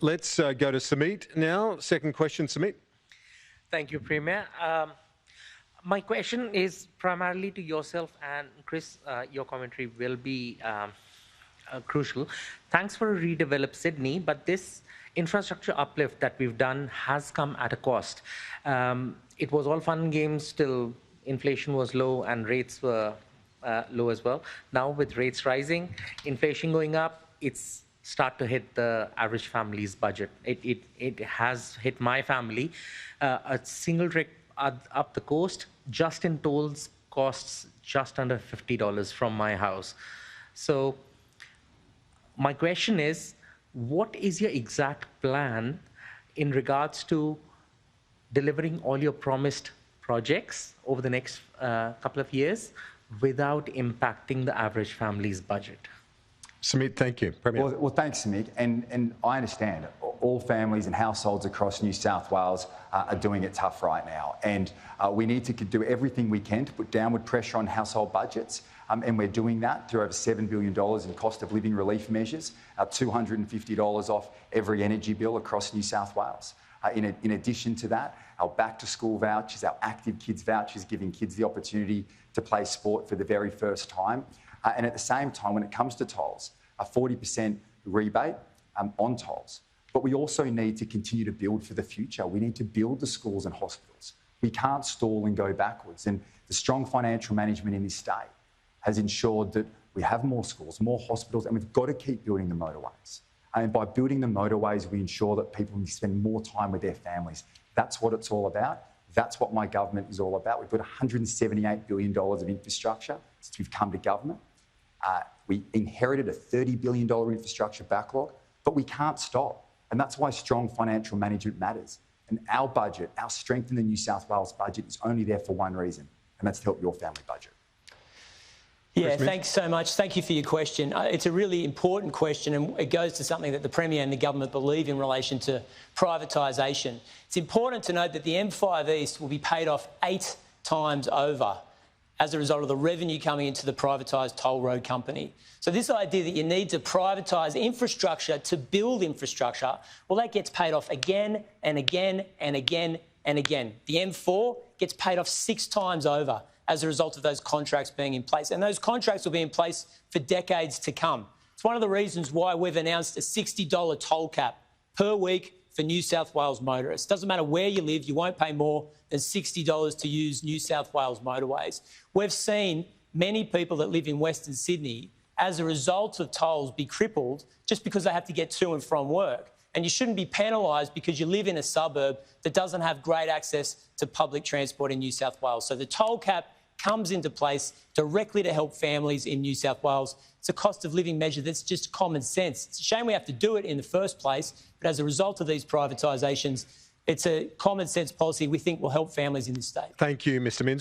Let's go to Samit now. Second question, Samit. Thank you, Premier. My question is primarily to yourself and Chris. Your commentary will be crucial. Thanks for a redeveloped Sydney, but this infrastructure uplift that we've done has come at a cost. It was all fun and games till inflation was low and rates were low as well. Now with rates rising, inflation going up, it's start to hit the average family's budget. It has hit my family. A single trip up the coast, just in tolls, costs just under $50 from my house. So my question is, what is your exact plan in regards to delivering all your promised projects over the next couple of years without impacting the average family's budget? Samit, thank you. Premier. Well, thanks, Samit. And I understand all families and households across New South Wales are doing it tough right now. And we need to do everything we can to put downward pressure on household budgets. And we're doing that through over $7 billion in cost of living relief measures, $250 off every energy bill across New South Wales. In addition to that, our back-to-school vouchers, our active kids vouchers, giving kids the opportunity to play sport for the very first time. And at the same time, when it comes to tolls, a 40% rebate on tolls. But we also need to continue to build for the future. We need to build the schools and hospitals. We can't stall and go backwards. And the strong financial management in this state has ensured that we have more schools, more hospitals, and we've got to keep building the motorways. And by building the motorways, we ensure that people can spend more time with their families. That's what it's all about. That's what my government is all about. We've put $178 billion of infrastructure since we've come to government. We inherited a $30 billion infrastructure backlog, but we can't stop. And that's why strong financial management matters. And our budget, our strength in the New South Wales budget is only there for one reason, and that's to help your family budget. Yeah, thanks so much. Thank you for your question. It's a really important question, and it goes to something that the Premier and the government believe in relation to privatisation. It's important to note that the M5 East will be paid off 8 times over as a result of the revenue coming into the privatised toll road company. So this idea that you need to privatise infrastructure to build infrastructure, well, that gets paid off again and again and again and again. The M4 gets paid off 6 times over as a result of those contracts being in place. And those contracts will be in place for decades to come. It's one of the reasons why we've announced a $60 toll cap per week for New South Wales motorists. Doesn't matter where you live, you won't pay more than $60 to use New South Wales motorways. We've seen many people that live in Western Sydney, as a result of tolls, be crippled just because they have to get to and from work. And you shouldn't be penalised because you live in a suburb that doesn't have great access to public transport in New South Wales. So the toll cap comes into place directly to help families in New South Wales. It's a cost of living measure that's just common sense. It's a shame we have to do it in the first place, but as a result of these privatisations, it's a common sense policy we think will help families in this state. Thank you, Mr. Minns.